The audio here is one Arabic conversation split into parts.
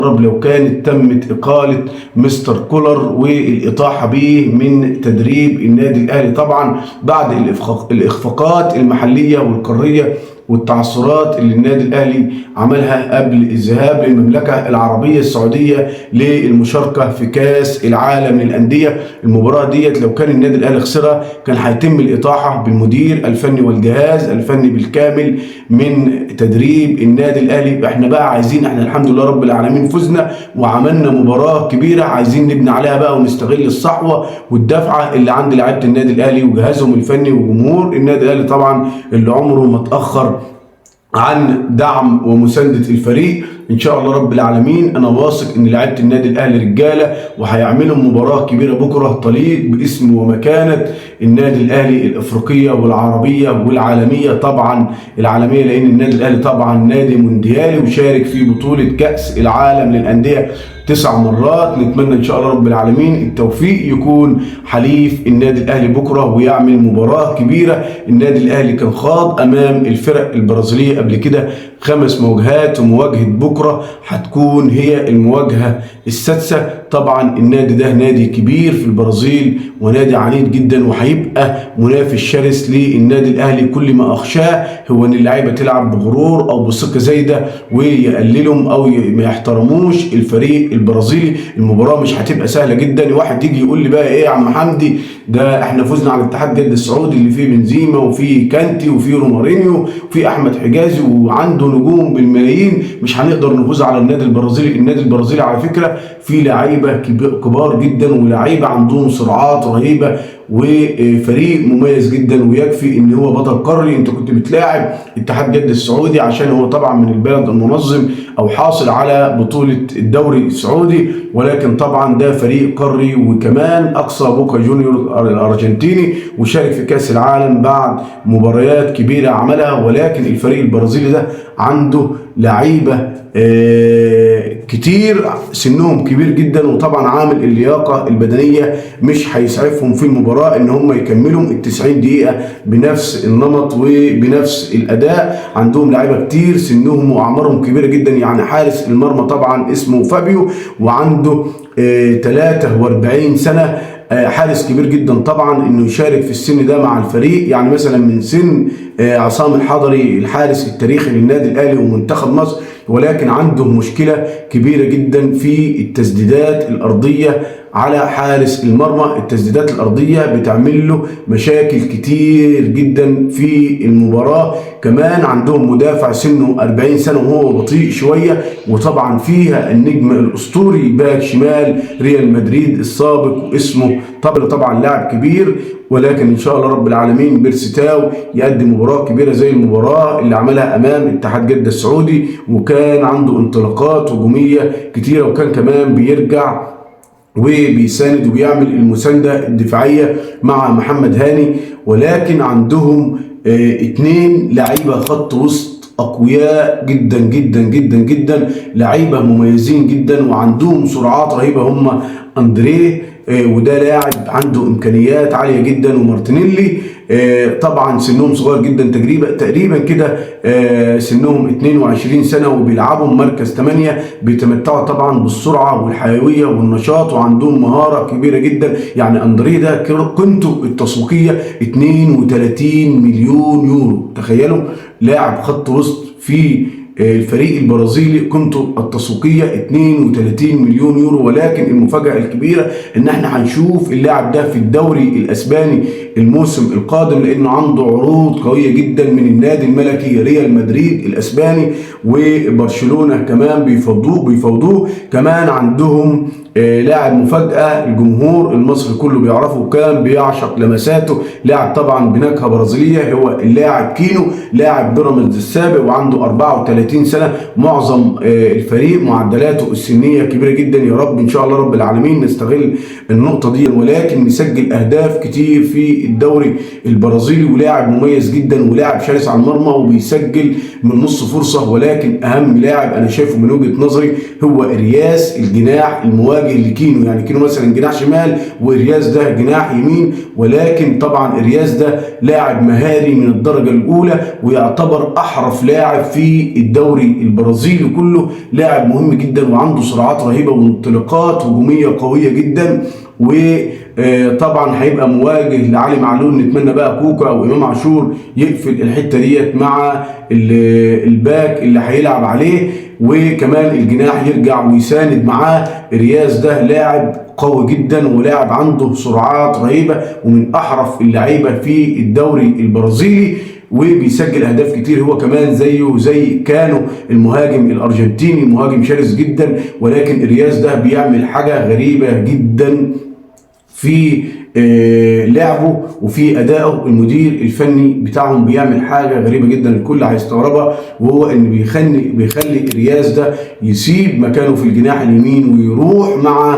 لو كانت تمت إقالة مستر كولر والإطاحة به من تدريب النادي الأهلي، طبعا بعد الإخفاقات المحلية والقارية والتعثرات اللي النادي الأهلي عملها قبل الذهاب للمملكة العربية السعودية للمشاركة في كأس العالم للأندية. المباراة ديت لو كان النادي الأهلي خسرها كان هيتم الإطاحة بالمدير الفني والجهاز الفني بالكامل من تدريب النادي الأهلي. احنا بقى عايزين، احنا الحمد لله رب العالمين فزنا وعملنا مباراة كبيرة، عايزين نبني عليها بقى ونستغل الصحوة والدفعة اللي عند لعيبة النادي الأهلي وجهازهم الفني وجمهور النادي الأهلي طبعا اللي عمره ما اتأخر عن دعم ومساندة الفريق. ان شاء الله رب العالمين انا واثق ان لعيبه النادي الاهلي رجاله وهيعملوا مباراه كبيره بكره تليق باسم ومكانه النادي الاهلي الافريقيه والعربيه والعالميه. طبعا العالميه لان النادي الاهلي طبعا نادي مونديالي وشارك في بطوله كاس العالم للانديه 9 مرات. نتمنى ان شاء الله رب العالمين التوفيق يكون حليف النادي الاهلي بكره ويعمل مباراه كبيره. النادي الاهلي كان خاض امام الفرق البرازيليه قبل كده 5 مواجهات، ومواجهه بكره هتكون هي المواجهه السادسه. طبعا النادي ده نادي كبير في البرازيل ونادي عنيد جدا وهيبقى منافس شرس للنادي الاهلي. كل ما اخشاه هو ان اللعيبه تلعب بغرور او بثقه زايده ويقللهم او ما يحترموش الفريق البرازيلي. المباراه مش هتبقى سهله جدا. واحد يجي يقول لي بقى ايه يا عم حمدي، ده احنا فزنا على الاتحاد جده السعودي اللي فيه بنزيما وفيه كانتي وفيه رومارينيو وفيه احمد حجازي وعنده نجوم بالملايين، مش هنقدر نفوز على النادي البرازيلي. النادي البرازيلي على فكره فيه لعيبه كبار جدا ولعيبه عندهم سرعات رهيبه وفريق مميز جدا، ويكفي ان هو بطل قاري. انت كنت بتلاعب اتحاد جده السعودي عشان هو طبعا من البلد المنظم او حاصل على بطوله الدوري السعودي، ولكن طبعا ده فريق قاري. وكمان اقصى بوكا جونيور الارجنتيني وشارك في كاس العالم بعد مباريات كبيره عملها، ولكن الفريق البرازيلي ده عنده لعيبه كتير سنهم كبير جدا، وطبعا عامل اللياقه البدنيه مش هيسعفهم في المباراه ان هم يكملوا ال90 دقيقه بنفس النمط وبنفس الاداء. عندهم لعيبه كتير سنهم واعمارهم كبيره جدا، يعني حارس المرمى طبعا اسمه فابيو وعنده 43 سنه، حارس كبير جدا طبعا انه يشارك في السن ده مع الفريق. يعني مثلا من سن عصام الحضري الحارس التاريخي للنادي الاهلي ومنتخب مصر، ولكن عنده مشكله كبيره جدا في التسديدات الارضيه على حارس المرمى. التسديدات الارضيه بتعمل له مشاكل كتير جدا في المباراه. كمان عندهم مدافع سنه 40 سنه وهو بطيء شويه، وطبعا فيها النجم الاسطوري باك شمال ريال مدريد السابق واسمه طبعا لاعب كبير، ولكن ان شاء الله رب العالمين بيرسيتاو يقدم مباراه كبيره زي المباراه اللي عملها امام اتحاد جده السعودي، وكان عنده انطلاقات هجوميه كتيره، وكان كمان بيرجع وبيساند وبيعمل المسانده الدفاعيه مع محمد هاني. ولكن عندهم 2 لعيبه خط وسط اقوياء جدا جدا جدا جدا، لعيبه مميزين جدا وعندهم سرعات رهيبه، هم اندريه وده لاعب عنده امكانيات عاليه جدا، ومارتينيلي طبعا سنهم صغير جدا تقريبا كده سنهم 22 سنه وبيلعبوا مركز 8، بيتمتعوا طبعا بالسرعه والحيويه والنشاط وعندهم مهاره كبيره جدا. يعني اندريه ده قيمته التسويقيه 32 مليون يورو، تخيلوا لاعب خط وسط في الفريق البرازيلي قيمته التسويقيه 32 مليون يورو. ولكن المفاجاه الكبيره ان احنا هنشوف اللاعب ده في الدوري الاسباني الموسم القادم، لانه عنده عروض قويه جدا من النادي الملكي ريال مدريد الاسباني وبرشلونه كمان بيفاوضوه. كمان عندهم لاعب مفاجاه الجمهور المصري كله بيعرفه وكان بيعشق لمساته، لاعب طبعا بنكهه برازيليه، هو اللاعب كينو لاعب بيراميدز السابق وعنده 34 سنه. معظم الفريق معدلاته السنيه كبيره جدا. يا رب ان شاء الله رب العالمين نستغل النقطه دي ولكن نسجل اهداف كتير في في الدوري البرازيلي، ولاعب مميز جدا ولاعب شرس على المرمى وبيسجل من نص فرصه. ولكن اهم لاعب انا شايفه من وجهه نظري هو ارياس، الجناح المواجه لكينو. يعني كينو مثلا جناح شمال وارياس ده جناح يمين، ولكن طبعا ارياس ده لاعب مهاري من الدرجه الاولى، ويعتبر احرف لاعب في الدوري البرازيلي كله. لاعب مهم جدا وعنده سرعات رهيبه وانطلاقات هجوميه قويه جدا. وطبعا هيبقى مواجه لعلي معلول. نتمنى بقى كوكا او امام عاشور يقفل الحته ديت مع الباك اللي هيلعب عليه، وكمان الجناح يرجع ويساند معاه. ارياس ده لاعب قوي جدا ولاعب عنده سرعات رهيبه ومن احرف اللعيبه في الدوري البرازيلي، وبيسجل اهداف كتير. هو كمان زيه زي كانو المهاجم الارجنتيني، مهاجم شرس جدا. ولكن ارياس ده بيعمل حاجه غريبه جدا في لعبه وفي ادائه. المدير الفني بتاعهم بيعمل حاجه غريبه جدا الكل هيستغربها، وهو ان بيخلي ارياس ده يسيب مكانه في الجناح اليمين ويروح مع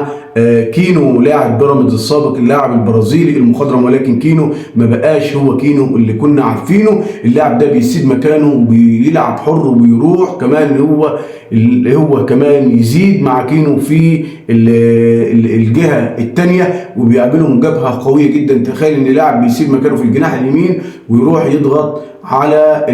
كينو لاعب بيراميدز السابق، اللاعب البرازيلي المخضرم. ولكن كينو ما بقاش هو كينو اللي كنا عارفينه. اللاعب ده بيسيب مكانه وبيلعب حر وبيروح كمان هو كمان يزيد مع كينو في الجهه الثانيه، وبيقابلهم جبهه قويه جدا. تخيل ان لاعب بيسيب مكانه في الجناح اليمين ويروح يضغط على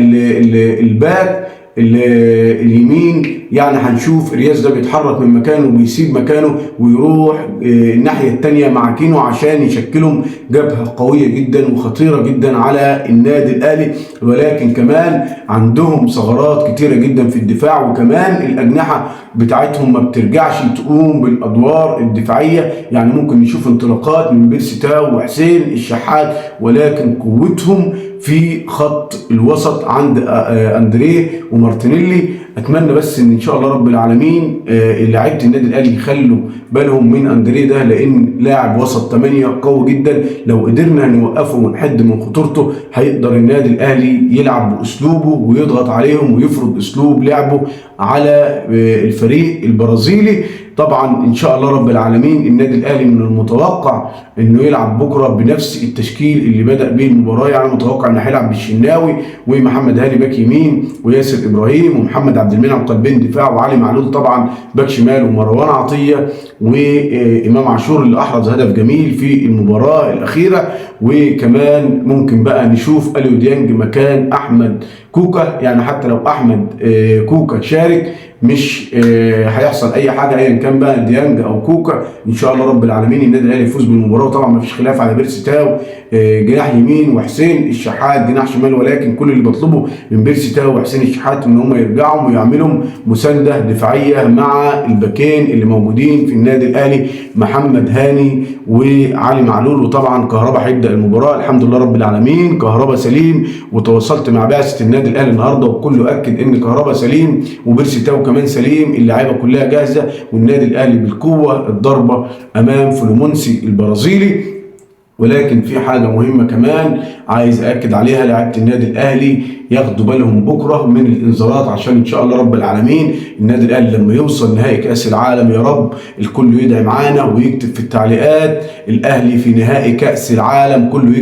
الباك اليمين. يعني هنشوف ارياس ده بيتحرك من مكانه وبيسيب مكانه ويروح الناحيه الثانيه مع كينو عشان يشكلهم جبهه قويه جدا وخطيره جدا على النادي الاهلي. ولكن كمان عندهم ثغرات كتيره جدا في الدفاع، وكمان الاجنحه بتاعتهم ما بترجعش تقوم بالادوار الدفاعيه. يعني ممكن نشوف انطلاقات من بيرسي تاو وحسين الشحات، ولكن قوتهم في خط الوسط عند اندريه ومارتينيلي. اتمنى بس ان شاء الله رب العالمين لاعيبه النادي الاهلي يخلوا بالهم من اندريه ده، لان لاعب وسط 8 قوي جدا. لو قدرنا نوقفه ونحد من خطورته هيقدر النادي الاهلي يلعب باسلوبه ويضغط عليهم ويفرض اسلوب لعبه على الفريق البرازيلي. طبعا ان شاء الله رب العالمين النادي الاهلي من المتوقع انه يلعب بكره بنفس التشكيل اللي بدا به المباراه. يعني متوقع انه هيلعب بالشناوي ومحمد هاني باك يمين وياسر ابراهيم ومحمد عبد المنعم قلبين دفاع وعلي معلول طبعا باك شمال ومروان عطيه وامام عاشور اللي احرز هدف جميل في المباراه الاخيره. وكمان ممكن بقى نشوف اليو ديانج مكان احمد كوكا. يعني حتى لو احمد كوكا شارك مش هيحصل اي حاجه ايا كان بقى ديانج او كوكا. ان شاء الله رب العالمين النادي الاهلي يفوز بالمباراه. وطبعا ما فيش خلاف على بيرسي تاو جناح يمين وحسين الشحات جناح شمال، ولكن كل اللي بطلبه من بيرسي تاو وحسين الشحات ان هم يرجعوا ويعملوا مسانده دفاعيه مع الباكين اللي موجودين في النادي الاهلي محمد هاني وعلي معلول. وطبعا كهربا هيبدا المباراه. الحمد لله رب العالمين كهربا سليم، وتواصلت مع بعثه النادي الاهلي النهارده وكله اكد ان كهربا سليم وبيرسي تاو كمان سليم. اللعيبه كلها جاهزه والنادي الاهلي بالقوه الضربه امام فلومونسي البرازيلي. ولكن في حاجه مهمه كمان عايز اكد عليها، لعيبه النادي الاهلي ياخدوا بالهم بكره من الانذارات، عشان ان شاء الله رب العالمين النادي الاهلي لما يوصل نهائي كاس العالم يا رب الكل يدعي معانا ويكتب في التعليقات الاهلي في نهائي كاس العالم. كله